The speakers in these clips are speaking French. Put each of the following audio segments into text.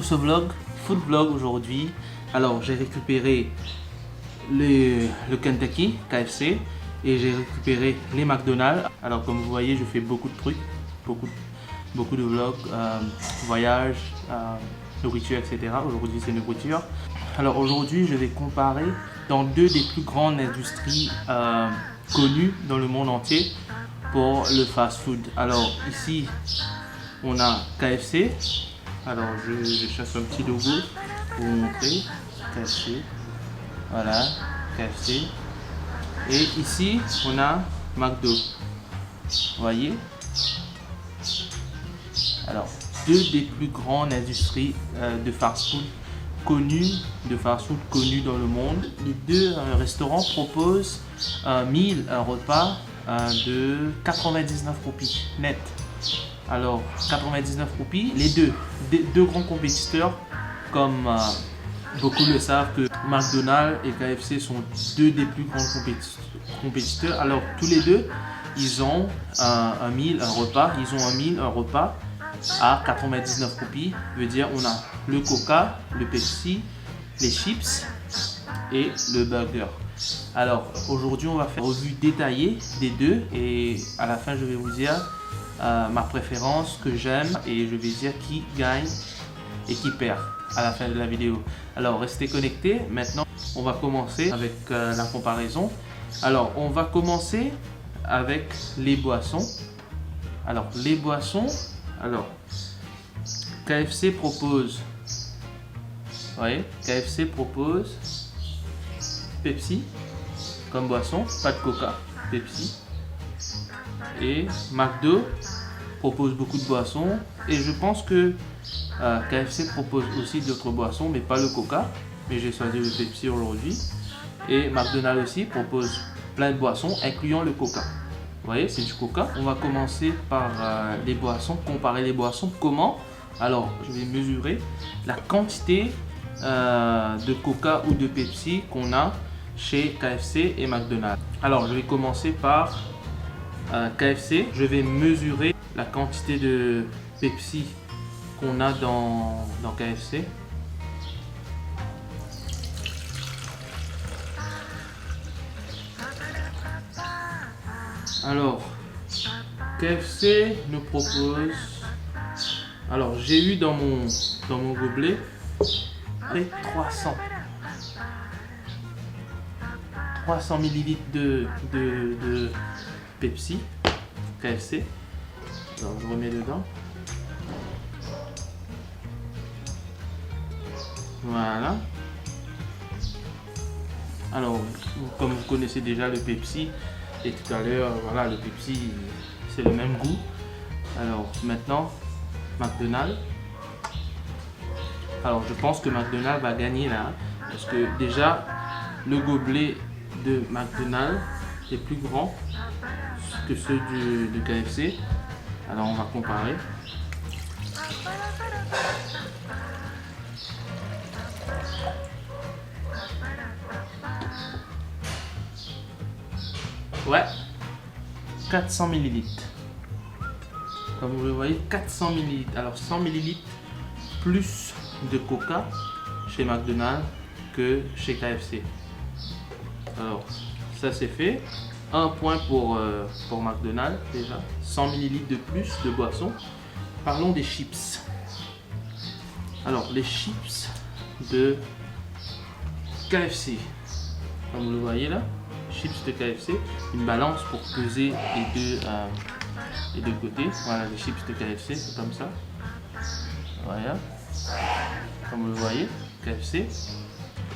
ce vlog, food vlog aujourd'hui. Alors j'ai récupéré le Kentucky, KFC, et j'ai récupéré les McDonald's. Alors comme vous voyez, je fais beaucoup de trucs, beaucoup de vlogs, voyages, nourriture, etc. Aujourd'hui c'est nourriture. Alors aujourd'hui je vais comparer dans deux des plus grandes industries connues dans le monde entier pour le fast food. Alors ici on a KFC. Alors je cherche un petit logo pour vous montrer. KFC. Voilà, KFC. Et ici on a McDo. Vous voyez? Alors deux des plus grandes industries de fast food connues dans le monde. Les deux restaurants proposent un repas de 99 roupies net. Alors 99 roupies, les deux grands compétiteurs, comme beaucoup le savent, que McDonald's et KFC sont deux des plus grands compétiteurs. Alors tous les deux, ils ont un repas à 99 roupies. Veut dire on a le Coca, le Pepsi, les chips et le burger. Alors aujourd'hui on va faire une revue détaillée des deux et à la fin je vais vous dire ma préférence, que j'aime, et je vais dire qui gagne et qui perd à la fin de la vidéo. Alors restez connectés. Maintenant on va commencer avec la comparaison. Alors on va commencer avec les boissons. Alors les boissons, KFC propose, KFC propose Pepsi comme boisson, pas de Coca, Pepsi. Et McDo propose beaucoup de boissons, et je pense que KFC propose aussi d'autres boissons, mais pas le Coca, mais j'ai choisi le Pepsi aujourd'hui. Et McDonald's aussi propose plein de boissons, incluant le Coca. Vous voyez, c'est du Coca. On va commencer par les boissons, comparer les boissons. Comment? Alors, je vais mesurer la quantité de Coca ou de Pepsi qu'on a chez KFC et McDonald's. Alors, je vais commencer par KFC. Je vais mesurer la quantité de Pepsi qu'on a dans KFC. Alors, KFC nous propose... Alors, j'ai eu dans mon gobelet 300 ml de Pepsi KFC. Alors, je remets dedans. Voilà. Alors, comme vous connaissez déjà le Pepsi, et tout à l'heure, voilà, le Pepsi, c'est le même goût. Alors, maintenant, McDonald's. Alors, je pense que McDonald's va gagner là, parce que déjà, le gobelet de McDonald's est plus grand que ceux du KFC. Alors, on va comparer. Ouais, 400 ml. Comme vous le voyez, 400 ml. Alors 100 ml plus de Coca chez McDonald's que chez KFC. Alors ça c'est fait. Un point pour McDonald's déjà. 100 ml de plus de boisson. Parlons des chips. Alors les chips de KFC. Comme vous le voyez là. Chips de KFC, une balance pour peser les deux côtés. Voilà, les chips de KFC, c'est comme ça. Voilà, comme vous le voyez, KFC.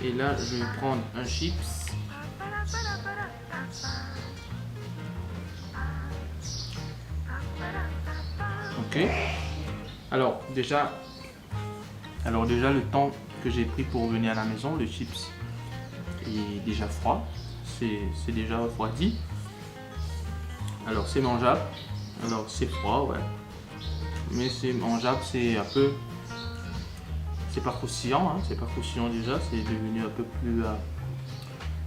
Et là, je vais prendre un chips. Ok. Alors déjà le temps que j'ai pris pour venir à la maison, le chips est déjà froid. C'est déjà refroidi. Alors c'est mangeable. Alors c'est froid, ouais. Mais c'est mangeable, c'est un peu... C'est pas croustillant, hein. C'est pas croustillant déjà, c'est devenu un peu plus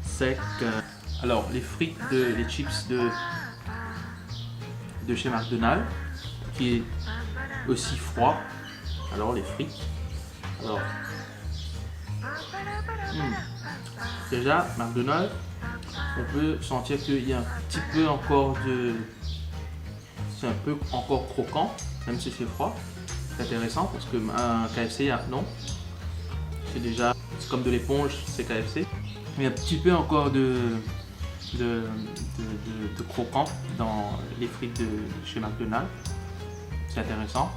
sec. Alors les frites, les chips de chez McDonald's, qui est aussi froid. Alors les frites. Alors, déjà, McDonald's, on peut sentir qu'il y a un petit peu encore de... C'est un peu encore croquant, même si c'est froid. C'est intéressant parce que un KFC, non. C'est déjà... C'est comme de l'éponge, c'est KFC. Mais il y a un petit peu encore de croquant dans les frites de chez McDonald's. C'est intéressant.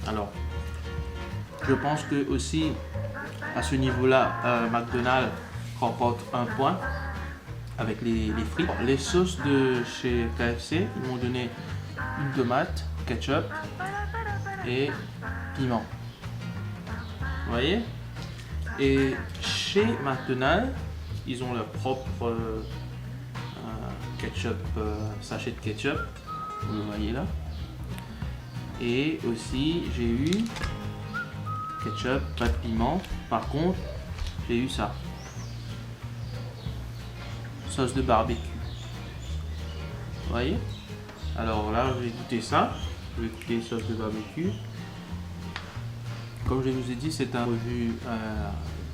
Alors, je pense que aussi à ce niveau-là, McDonald's remporte un point avec les frites. Les sauces de chez KFC, ils m'ont donné une tomate, ketchup et piment. Vous voyez? Et chez McDonald's, ils ont leur propre ketchup, sachet de ketchup. Vous le voyez là. Et aussi, j'ai eu ketchup, pas de piment. Par contre, j'ai eu ça. Sauce de barbecue. Vous voyez? Alors là, je vais goûter ça. Je vais goûter sauce de barbecue. Comme je vous ai dit, c'est un revue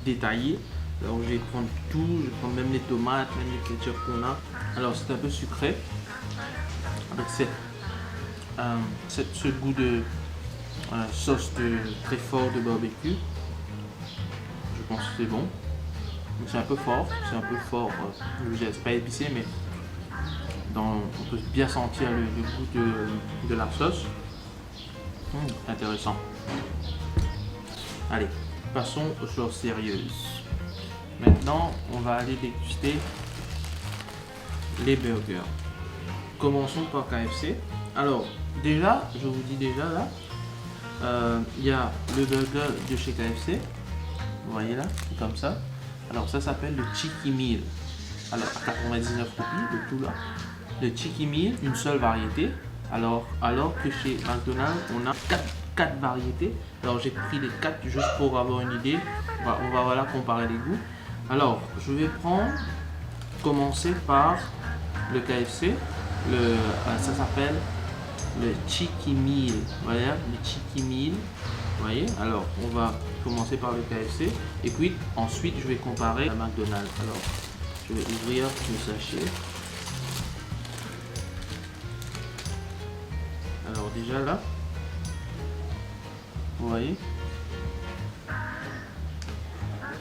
détaillé. Alors je vais prendre tout, je vais prendre même les tomates, même les ketchup qu'on a. Alors c'est un peu sucré. Avec ce goût de sauce très fort de barbecue. Je pense que c'est bon. C'est un peu fort, c'est pas épicé, mais on peut bien sentir le goût de la sauce. Intéressant. Allez, passons aux choses sérieuses. Maintenant, on va aller déguster les burgers. Commençons par KFC. Alors, déjà, je vous dis déjà là, il y a le burger de chez KFC. Vous voyez là, c'est comme ça. Alors, ça s'appelle le Cheeky Meal. Alors, à 99 roupies, le tout là. Le Cheeky Meal, une seule variété. Alors que chez McDonald's, on a 4 variétés. Alors, j'ai pris les 4 juste pour avoir une idée. On va voilà, comparer les goûts. Alors, je vais commencer par le KFC. Ça s'appelle le Cheeky Meal. Voilà, le Cheeky Meal. Vous voyez? Alors, on va commencer par le KFC. Et puis, ensuite, je vais comparer à McDonald's. Alors, je vais ouvrir le sachet. Alors, déjà là, vous voyez?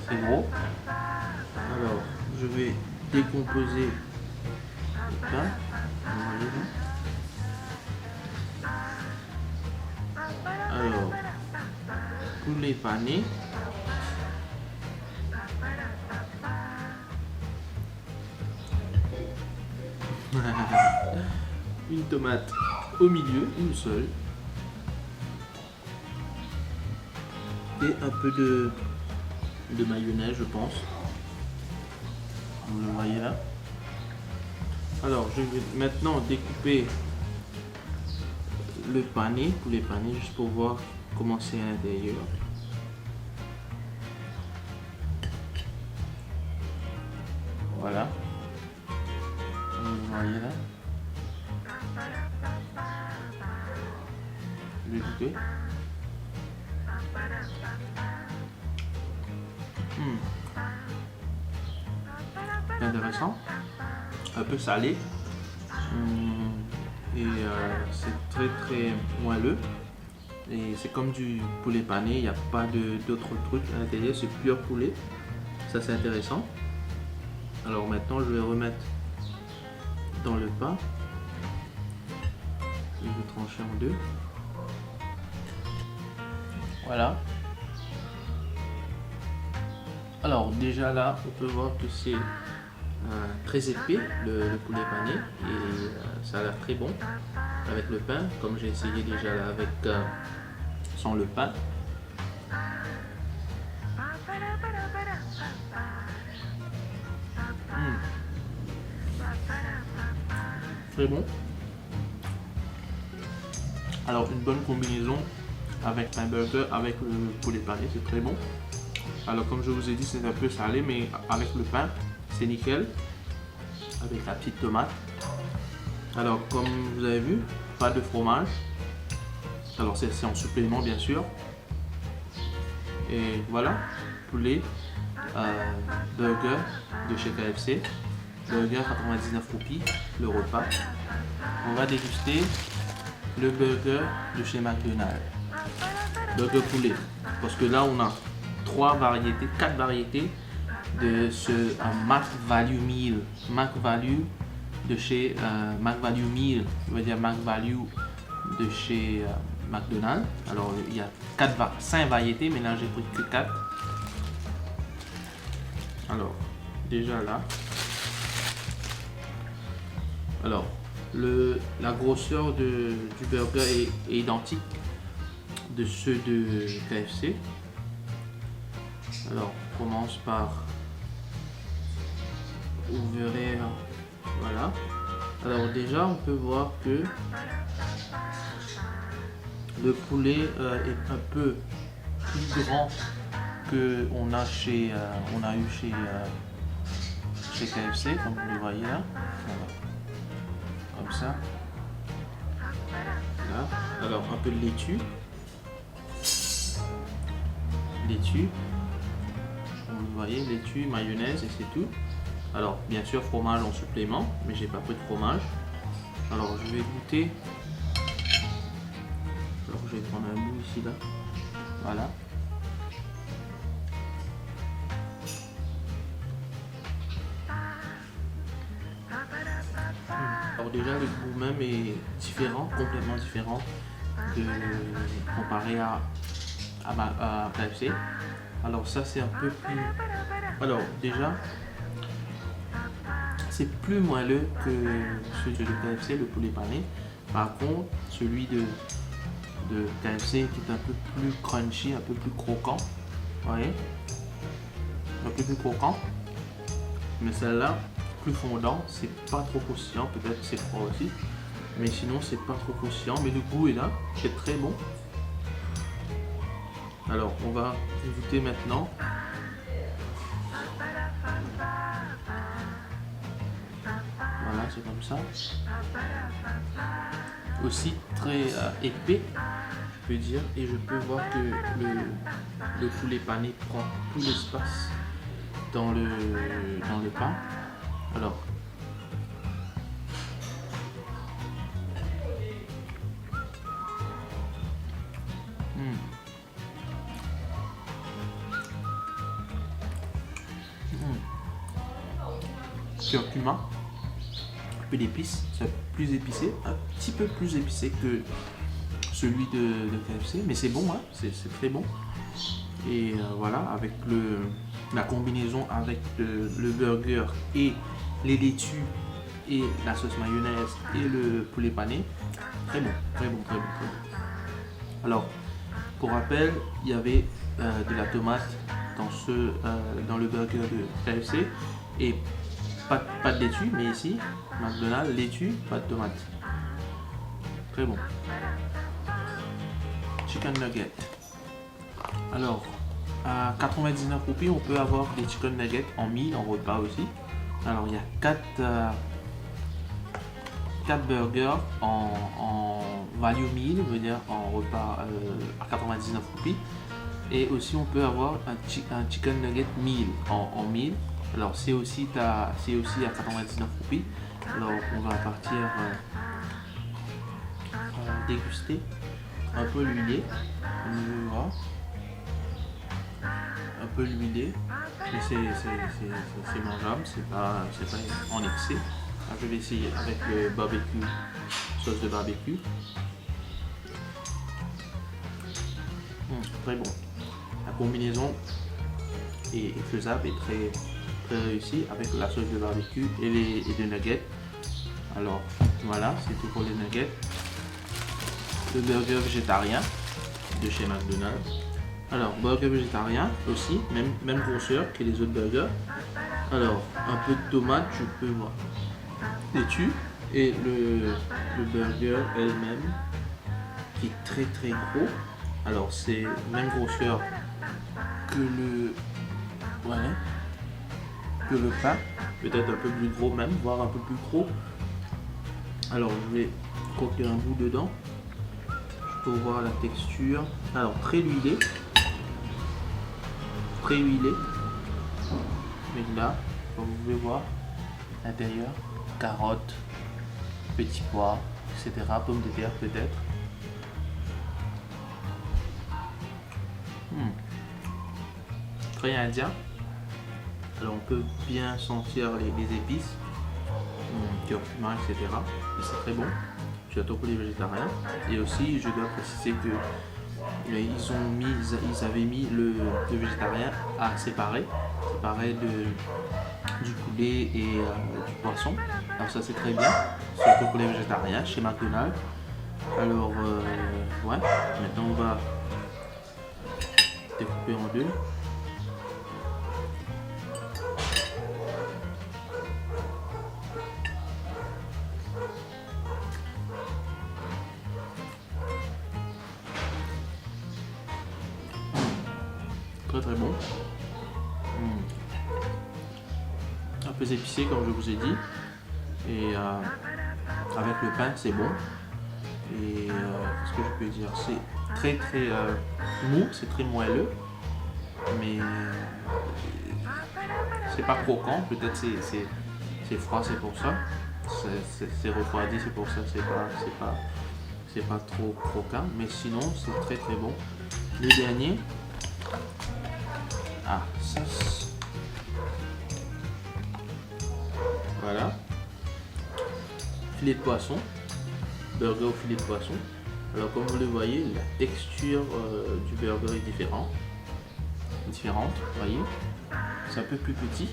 C'est gros. Alors, je vais décomposer le pain. Alors, poulet pané. Une tomate au milieu, une seule. Et un peu de mayonnaise, je pense. Vous le voyez là. Alors, je vais maintenant découper le pané, poulet pané, juste pour voir comment c'est à l'intérieur. Voilà. Vous le voyez là. Je vais goûter. C'est intéressant. Un peu salé. Et c'est très moelleux. Et c'est comme du poulet pané, il n'y a pas d'autres trucs à l'intérieur, c'est pur poulet. Ça c'est intéressant. Alors maintenant je vais remettre dans le pain. Je vais trancher en deux. Voilà. Alors déjà là, on peut voir que c'est très épais le poulet pané et ça a l'air très bon avec le pain, comme j'ai essayé déjà là avec sans le pain. Très bon. Alors une bonne combinaison avec un burger avec le poulet pané, c'est très bon. Alors comme je vous ai dit, c'est un peu salé, mais avec le pain c'est nickel, avec la petite tomate. Alors comme vous avez vu, pas de fromage, Alors c'est en supplément bien sûr. Et voilà, poulet, burger de chez KFC, burger 99 roupies, le repas. On va déguster le burger de chez McDonald's, burger poulet, parce que là on a 4 variétés de ce Mac Value Meal, Mac Value de chez Mac Value Meal, je veux dire Mac Value de chez McDonald's. Alors il y a 5 variétés, mais là j'ai pris que 4. Alors déjà là, alors la grosseur du burger est identique de ceux de KFC. Alors on commence par ouvrir, voilà. Alors déjà on peut voir que le poulet est un peu plus grand que on a eu chez KFC, comme vous le voyez là. Voilà. Comme ça. Là. Alors un peu de laitue. Comme vous voyez, laitue, mayonnaise et c'est tout. Alors bien sûr fromage en supplément, mais j'ai pas pris de fromage. Alors je vais goûter. Alors je vais prendre un bout ici là. Voilà. Alors déjà le goût même est différent, complètement différent comparé à KFC. Alors ça c'est un peu plus. Alors déjà c'est plus moelleux que celui de KFC, le poulet pané. Par contre celui de KFC est un peu plus crunchy, un peu plus croquant. Vous voyez, un peu plus croquant. Mais celle-là plus fondant, c'est pas trop croustillant, peut-être c'est froid aussi, mais sinon c'est pas trop croustillant, mais le goût est là, c'est très bon. Alors on va goûter maintenant. Voilà, c'est comme ça. Aussi très épais, je peux dire, et je peux voir que le poulet pané prend tout l'espace dans le pain. Alors, curcuma, un peu d'épices, c'est plus épicé, un petit peu plus épicé que celui de KFC, mais c'est bon, hein, c'est très bon. Et voilà, avec la combinaison avec le burger et les laitues et la sauce mayonnaise et le poulet pané, très bon, très bon, très bon, très bon. Alors, pour rappel, il y avait de la tomate dans le burger de KFC et pas de laitue, mais ici, McDonald's, laitue, pas de tomate. Très bon. Chicken nugget. Alors, à 99 roupies, on peut avoir des chicken nuggets en mie, en repas aussi. Alors, il y a 4 burgers en value meal, veut dire en repas à 99 roupies. Et aussi, on peut avoir un chicken nugget meal en meal. Alors, c'est aussi à 99 roupies. Alors, on va partir déguster un peu l'huilé. On va voir. Un peu l'huilé, mais c'est mangeable, c'est pas en excès. Alors, je vais essayer avec le barbecue, sauce de barbecue. Très bon. La combinaison est faisable et très réussie avec la sauce de barbecue et les nuggets. Alors voilà, c'est tout pour les nuggets. Le burger végétarien de chez McDonald's. Alors, burger végétarien aussi, même grosseur que les autres burgers. Alors, un peu de tomate, je peux voir. Laitue et le burger elle-même qui est très gros. Alors, c'est même grosseur que que le pain, peut-être un peu plus gros même, voire un peu plus gros. Alors, je vais croquer un bout dedans. pour voir la texture. Alors très huilé. Très huilé. Mais là, comme vous pouvez voir, à l'intérieur, carottes, petits pois, etc. Pommes de terre peut-être. Très indien. Alors on peut bien sentir les épices, curcuma, etc. Et c'est très bon, surtout pour les végétariens. Et aussi, je dois préciser que ils avaient mis le végétarien à séparer du poulet et du poisson. Alors ça c'est très bien, surtout pour les végétariens chez McDonald's. Alors ouais, maintenant on va découper en deux. Très bon. Un peu épicé comme je vous ai dit. Et avec le pain c'est bon. Et qu'est-ce que je peux dire? C'est très mou, c'est très moelleux. Mais c'est pas croquant, peut-être c'est froid, c'est pour ça. C'est refroidi, c'est pour ça, c'est pas trop croquant. Mais sinon c'est très bon. Le dernier. Ah, ça. Voilà. Filet de poisson. Burger au filet de poisson. Alors comme vous le voyez, la texture du burger est différente. Vous voyez. C'est un peu plus petit.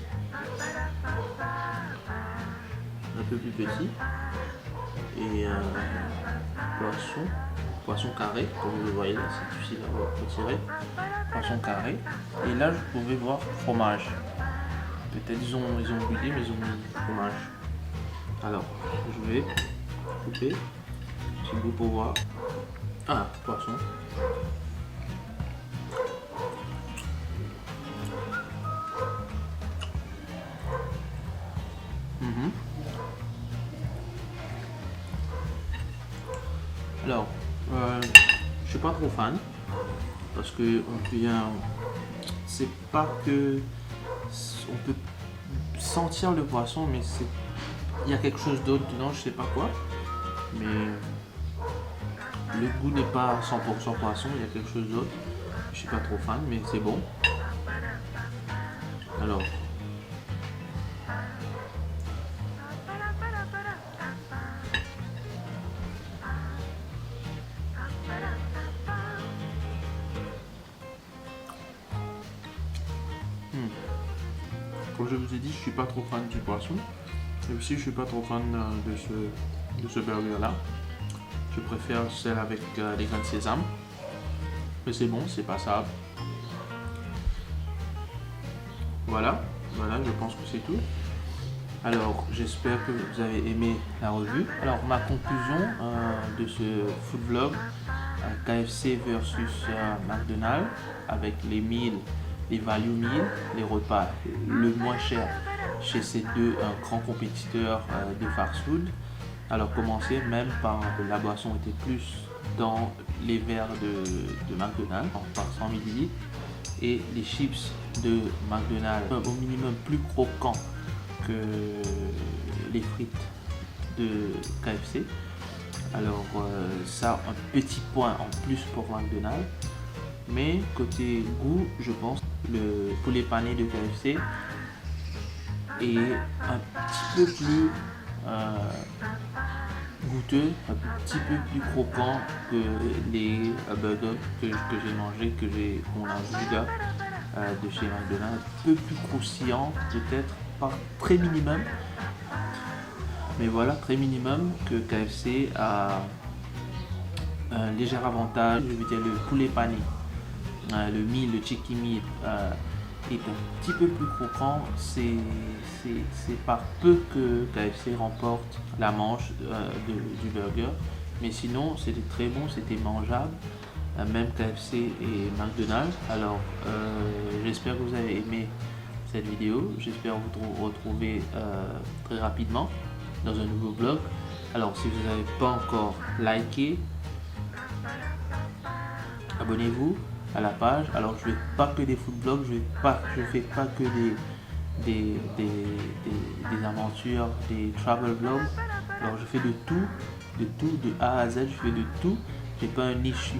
Un peu plus petit. Et poisson carré, comme vous le voyez là, c'est difficile à retirer. Poisson carré. Et là, je pouvais voir fromage. Peut-être ils ont brûlé, mais ils ont mis fromage. Alors, je vais couper. Si vous pouvez voir. Ah, poisson. Alors, je suis pas trop fan parce que c'est pas que on peut sentir le poisson, mais il y a quelque chose d'autre dedans, je sais pas quoi, mais le goût n'est pas 100% poisson, il y a quelque chose d'autre. Je suis pas trop fan, mais c'est bon. Alors. Comme je vous ai dit, je suis pas trop fan du poisson. Et aussi, je suis pas trop fan de ce burger là. Je préfère celle avec les grains de sésame. Mais c'est bon, c'est passable. Voilà, je pense que c'est tout. Alors, j'espère que vous avez aimé la revue. Alors, ma conclusion de ce food vlog, KFC versus McDonald's, avec les meals, les value meals, les repas le moins cher chez ces deux grands compétiteurs de fast-food. Alors, commencer même par la boisson était plus dans les verres de McDonald's, par 100 ml, et les chips de McDonald's au minimum plus croquants que les frites de KFC. Alors ça, un petit point en plus pour McDonald's. Mais côté goût, je pense le poulet pané de KFC est un petit peu plus goûteux, un petit peu plus croquant que les burgers que j'ai mangé, qu'on a vu de chez McDonald's. Un peu plus croustillant, peut-être pas très minimum, mais voilà, très minimum, que KFC a un léger avantage. Je veux dire, le poulet pané, le chicken meat est un petit peu plus croquant. C'est par peu que KFC remporte la manche du burger, mais sinon c'était très bon, c'était mangeable, même KFC et McDonald's. Alors j'espère que vous avez aimé cette vidéo, j'espère vous retrouver très rapidement dans un nouveau vlog. Alors si vous n'avez pas encore liké, abonnez-vous à la page. Alors je fais pas que des food blogs, je fais pas que des aventures, des travel blogs. Alors je fais de tout, de A à Z, je fais de tout. J'ai pas une niche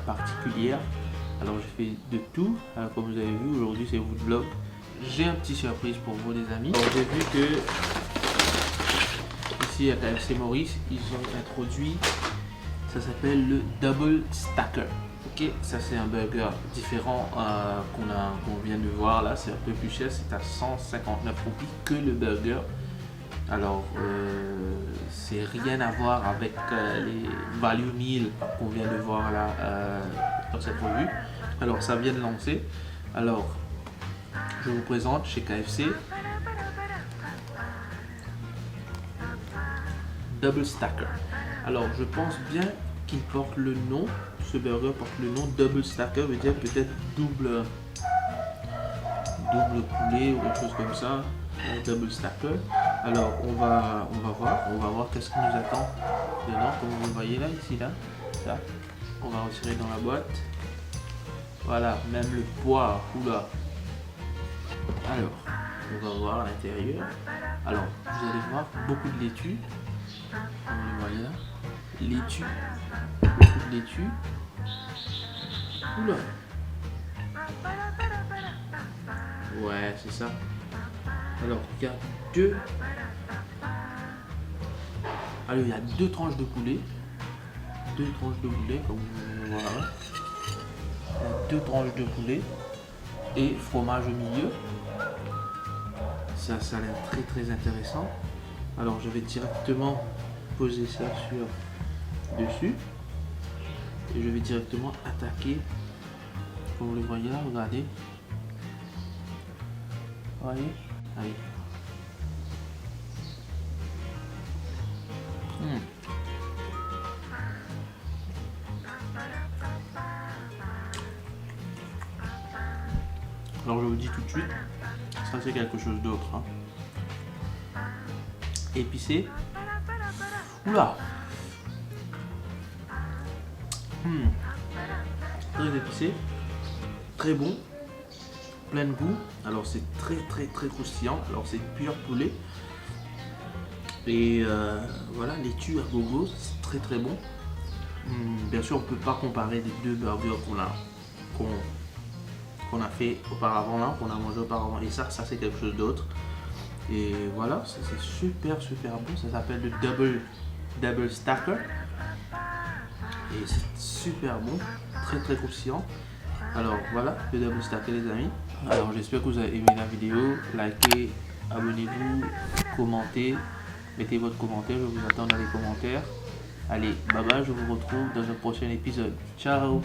particulière. Alors je fais de tout. Alors, comme vous avez vu, aujourd'hui c'est food blog. J'ai un petit surprise pour vous les amis. Alors j'ai vu que ici à KFC Maurice, ils ont introduit, ça s'appelle le Double Stacker. Ok, ça c'est un burger différent qu'on vient de voir là, c'est un peu plus cher, c'est à 159 roupies que le burger. Alors c'est rien à voir avec les value meal qu'on vient de voir là dans cette revue. Alors ça vient de lancer. Alors je vous présente chez KFC Double Stacker. Alors je pense bien qu'il porte le nom, ce burger porte le nom Double Stacker, veut dire peut-être double poulet ou quelque chose comme ça. Double Stacker. Alors on va voir qu'est-ce qui nous attend dedans, comme vous le voyez là, ici là, ça. On va retirer dans la boîte. Voilà, même le poids, oula. Alors, on va voir à l'intérieur. Alors, vous allez voir beaucoup de laitue. Comme vous le voyez là. Laitue. Beaucoup de laitue. Oula. Ouais, c'est ça. Alors, il y a deux. Alors, il y a deux tranches de poulet. Deux tranches de poulet, comme vous voyez là. Deux tranches de poulet et fromage au milieu. Ça a l'air très très intéressant. Alors je vais directement poser ça sur dessus et je vais directement attaquer, comme vous le voyez là, regardez. Voyez, allez. Alors je vous dis tout de suite, ça c'est quelque chose d'autre. Hein. Épicé. Oula. Très épicé. Très bon. Plein de goût. Alors c'est très très très croustillant. Alors c'est pur poulet. Et voilà, laitue à gogo, c'est très très bon. Bien sûr on ne peut pas comparer les deux burgers qu'on a fait auparavant là, qu'on a mangé auparavant, et ça c'est quelque chose d'autre. Et voilà, c'est super bon, ça s'appelle le Double Stacker et c'est super bon, très très croustillant. Alors voilà, le Double Stacker les amis. Alors j'espère que vous avez aimé la vidéo, likez, abonnez-vous, commentez, mettez votre commentaire, je vous attends dans les commentaires. Allez, bye bye, je vous retrouve dans un prochain épisode. Ciao.